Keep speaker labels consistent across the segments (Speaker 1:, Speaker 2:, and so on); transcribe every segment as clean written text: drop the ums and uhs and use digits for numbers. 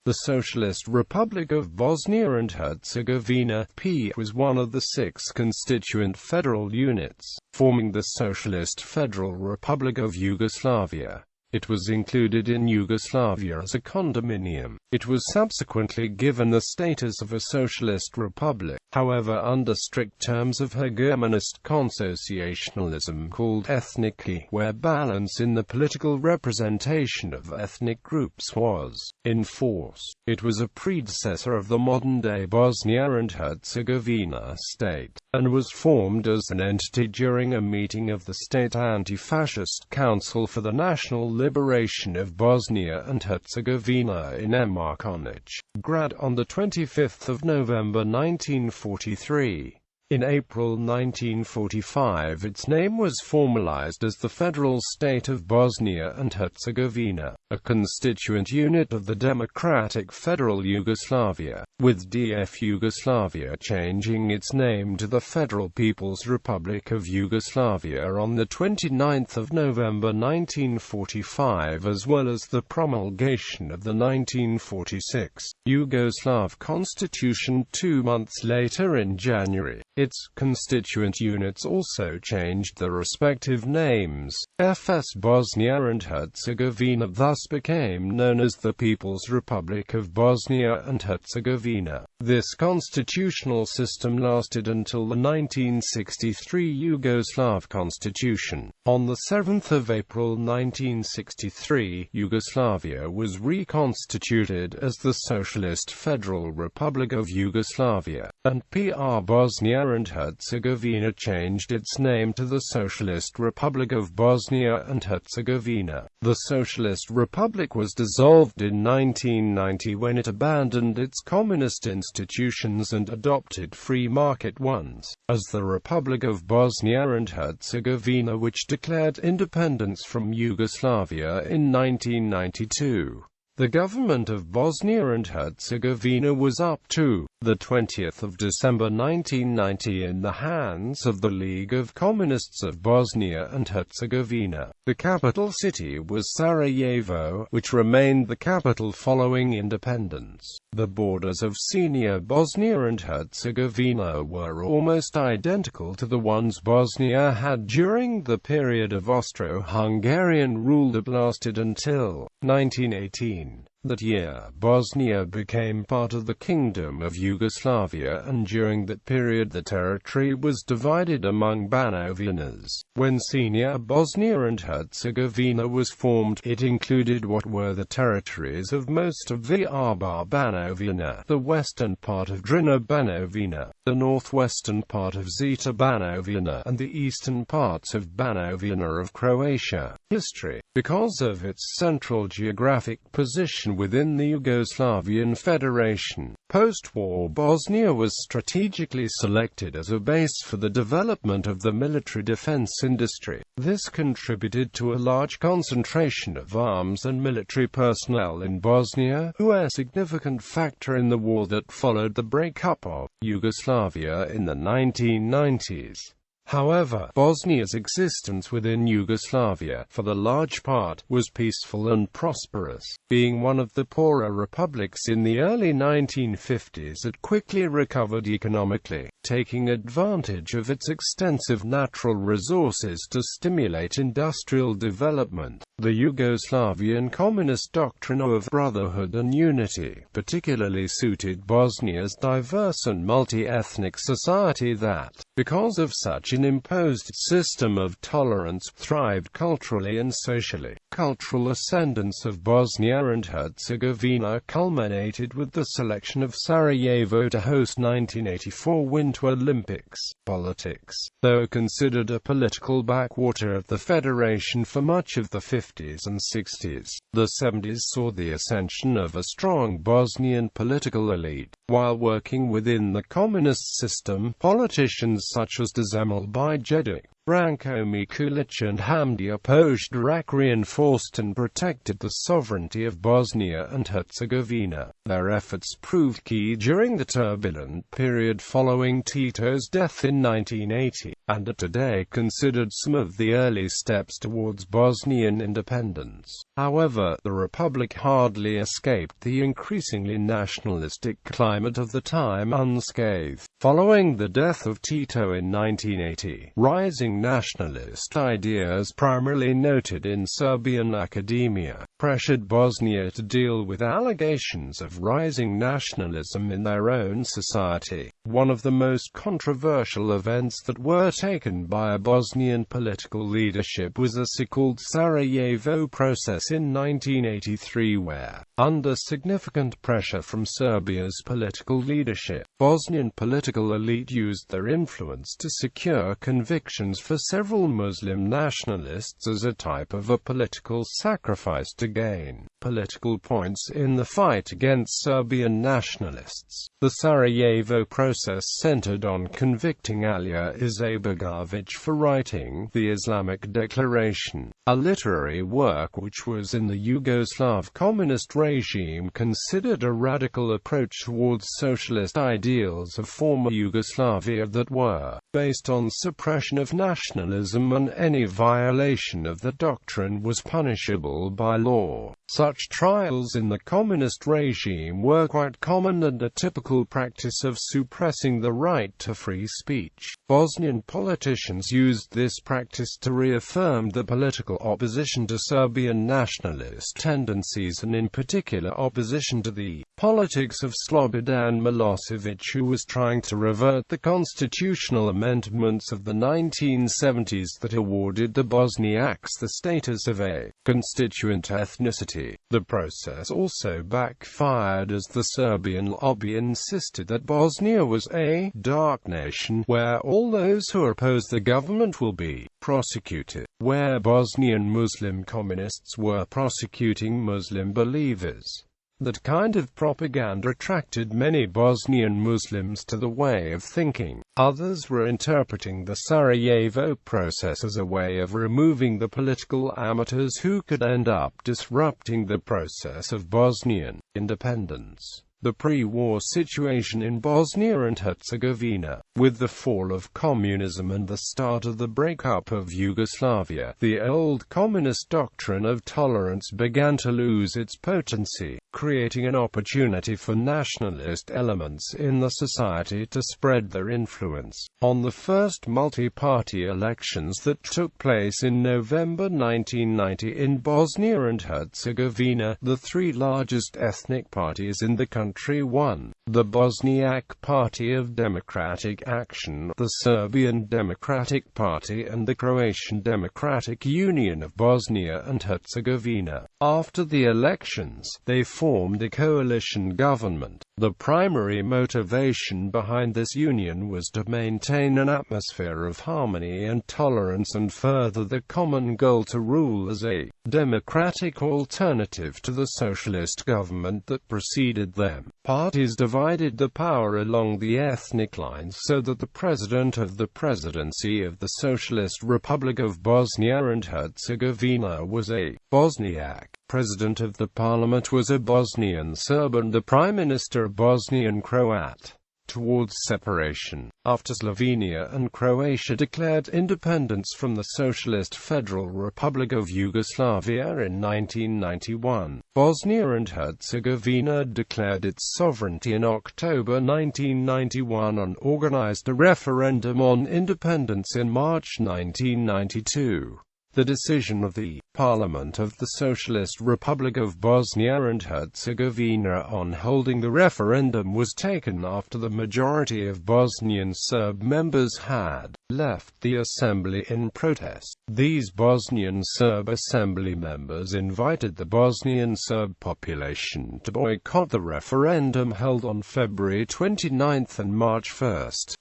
Speaker 1: The Socialist Republic of Bosnia and Herzegovina (P) was one of the 6 constituent federal units, forming the Socialist Federal Republic of Yugoslavia. It was included in Yugoslavia as a condominium. It was subsequently given the status of a socialist republic, however under strict terms of hegemonist consociationalism called ethnically, where balance in the political representation of ethnic groups was enforced. It was a predecessor of the modern-day Bosnia and Herzegovina state, and was formed as an entity during a meeting of the State Anti-fascist Council for the National Liberation of Bosnia and Herzegovina in Mrkonjić Grad on 25 November 1943. In April 1945 its name was formalized as the Federal State of Bosnia and Herzegovina, a constituent unit of the Democratic Federal Yugoslavia, with DF Yugoslavia changing its name to the Federal People's Republic of Yugoslavia on 29 November 1945, as well as the promulgation of the 1946 Yugoslav Constitution 2 months later in January. Its constituent units also changed their respective names. FS Bosnia and Herzegovina thus became known as the People's Republic of Bosnia and Herzegovina. This constitutional system lasted until the 1963 Yugoslav Constitution. On 7 April 1963, Yugoslavia was reconstituted as the Socialist Federal Republic of Yugoslavia, and PR Bosnia and Herzegovina changed its name to the Socialist Republic of Bosnia and Herzegovina. The Socialist Republic was dissolved in 1990 when it abandoned its communist institutions and adopted free market ones, as the Republic of Bosnia and Herzegovina, which declared independence from Yugoslavia in 1992. The government of Bosnia and Herzegovina was up to the 20th of December 1990 in the hands of the League of Communists of Bosnia and Herzegovina. The capital city was Sarajevo, which remained the capital following independence. The borders of senior Bosnia and Herzegovina were almost identical to the ones Bosnia had during the period of Austro-Hungarian rule that lasted until 1918. That year, Bosnia became part of the Kingdom of Yugoslavia, and during that period the territory was divided among Banovinas. When senior Bosnia and Herzegovina was formed, it included what were the territories of most of VR Banovina, the western part of Drina Banovina, the northwestern part of Zeta Banovina, and the eastern parts of Banovina of Croatia. History. Because of its central geographic position within the Yugoslavian Federation, post-war Bosnia was strategically selected as a base for the development of the military defense industry. This contributed to a large concentration of arms and military personnel in Bosnia, who were a significant factor in the war that followed the breakup of Yugoslavia in the 1990s. However, Bosnia's existence within Yugoslavia, for the large part, was peaceful and prosperous. Being one of the poorer republics in the early 1950s, it quickly recovered economically, taking advantage of its extensive natural resources to stimulate industrial development. The Yugoslavian communist doctrine of brotherhood and unity particularly suited Bosnia's diverse and multi-ethnic society that, because of such an imposed system of tolerance, thrived culturally and socially. Cultural ascendance of Bosnia and Herzegovina culminated with the selection of Sarajevo to host 1984 Winter Olympics. Politics. Though considered a political backwater of the Federation for much of the 50s and 60s, the 70s saw the ascension of a strong Bosnian political elite. While working within the communist system, politicians such as Dzemil Bijetic, Branko Mikulic and Hamdi opposed Iraq reinforced and protected the sovereignty of Bosnia and Herzegovina. Their efforts proved key during the turbulent period following Tito's death in 1980, and are today considered some of the early steps towards Bosnian independence. However, the republic hardly escaped the increasingly nationalistic climate of the time unscathed. Following the death of Tito in 1980, rising nationalist ideas, primarily noted in Serbian academia, pressured Bosnia to deal with allegations of rising nationalism in their own society. One of the most controversial events that were taken by a Bosnian political leadership was the so-called Sarajevo process in 1983, where, under significant pressure from Serbia's political leadership, Bosnian political elite used their influence to secure convictions for several Muslim nationalists as a type of a political sacrifice to gain political points in the fight against Serbian nationalists. The Sarajevo process centered on convicting Alija Izetbegović for writing the Islamic Declaration, a literary work which was in the Yugoslav communist regime considered a radical approach towards socialist ideals of former Yugoslavia that were based on suppression of nationalism, and any violation of the doctrine was punishable by law. Such trials in the communist regime were quite common and a typical practice of suppressing the right to free speech. Bosnian politicians used this practice to reaffirm the political opposition to Serbian nationalist tendencies, and in particular opposition to the politics of Slobodan Milosevic, who was trying to revert the constitutional amendments of the 1970s that awarded the Bosniaks the status of a constituent ethnicity. The process also backfired, as the Serbian lobby insisted that Bosnia was a dark nation, where all those who oppose the government will be prosecuted, where Bosnian Muslim communists were prosecuting Muslim believers. That kind of propaganda attracted many Bosnian Muslims to the way of thinking. Others were interpreting the Sarajevo process as a way of removing the political amateurs who could end up disrupting the process of Bosnian independence. The pre-war situation in Bosnia and Herzegovina. With the fall of communism and the start of the breakup of Yugoslavia, the old communist doctrine of tolerance began to lose its potency, creating an opportunity for nationalist elements in the society to spread their influence. On the first multi-party elections that took place in November 1990 in Bosnia and Herzegovina, the three largest ethnic parties in the country won: the Bosniak Party of Democratic Action, the Serbian Democratic Party, and the Croatian Democratic Union of Bosnia and Herzegovina. After the elections, they formed a coalition government. The primary motivation behind this union was to maintain an atmosphere of harmony and tolerance and further the common goal to rule as a democratic alternative to the socialist government that preceded them. Parties divided the power along the ethnic lines so that the president of the presidency of the Socialist Republic of Bosnia and Herzegovina was a Bosniak. President of the parliament was a Bosnian Serb and the prime minister a Bosnian Croat. Towards separation, after Slovenia and Croatia declared independence from the Socialist Federal Republic of Yugoslavia in 1991, Bosnia and Herzegovina declared its sovereignty in October 1991 and organized a referendum on independence in March 1992. The decision of the Parliament of the Socialist Republic of Bosnia and Herzegovina on holding the referendum was taken after the majority of Bosnian Serb members had left the assembly in protest. These Bosnian Serb assembly members invited the Bosnian Serb population to boycott the referendum held on February 29 and March 1,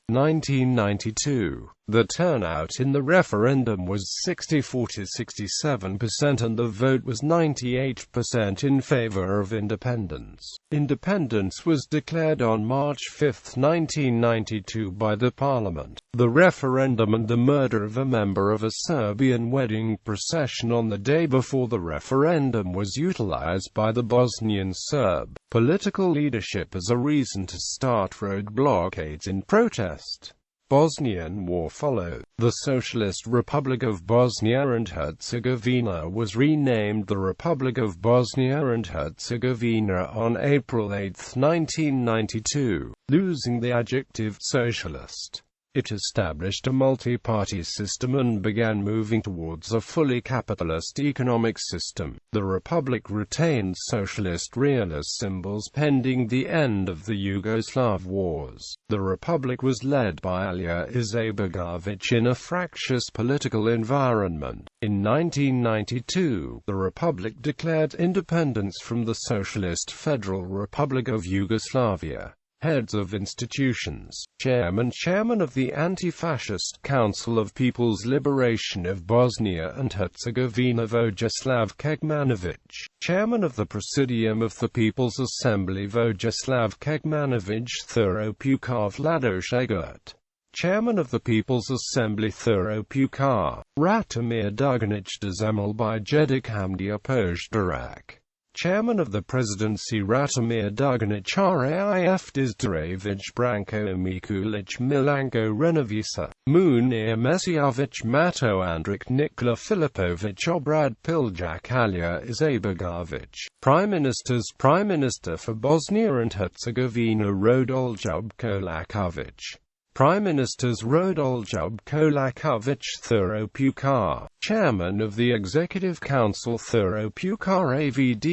Speaker 1: 1992. The turnout in the referendum was 64 to 67% and the vote was 98% in favor of independence. Independence was declared on March 5, 1992 by the parliament. The referendum and the murder of a member of a Serbian wedding procession on the day before the referendum was utilized by the Bosnian Serb political leadership as a reason to start road blockades in protest. Bosnian War followed. The Socialist Republic of Bosnia and Herzegovina was renamed the Republic of Bosnia and Herzegovina on April 8, 1992, losing the adjective socialist. It established a multi-party system and began moving towards a fully capitalist economic system. The Republic retained socialist realist symbols pending the end of the Yugoslav wars. The Republic was led by Alija Izetbegović in a fractious political environment. In 1992, the Republic declared independence from the Socialist Federal Republic of Yugoslavia. Heads of institutions. Chairman of the Anti-Fascist Council of People's Liberation of Bosnia and Herzegovina Vojislav Kegmanović. Chairman of the Presidium of the People's Assembly Vojislav Kegmanović Theropukar Vladošegot. Chairman of the People's Assembly Theropukar Ratomir Duganić Zemlby Jedik Hamdia Pozdarak. Chairman of the Presidency Ratomir Duganić Raif Dizdarević Branko Mikulić Milanko Renovisa, Munir Mesijović Mato Andrik Nikola Filipović Obrad Piljak Alija Izetbegović. Prime Ministers. Prime Minister for Bosnia and Herzegovina Rodoljub Kolaković. Prime Ministers Rodoljub Kolaković Theropukar. Chairman of the Executive Council Theropukar Avd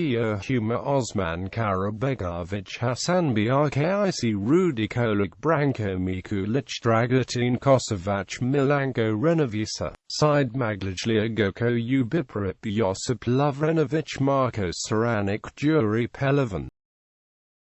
Speaker 1: Huma Osman Karabegović Hasanbiarkic Rudi Kolik Branko Mikulić Dragutin Kosovac Milanko Renovisa. Side Maglajlia Goko Ubiprip Josip Lovrenović Marko Saranic Juri Pelivan.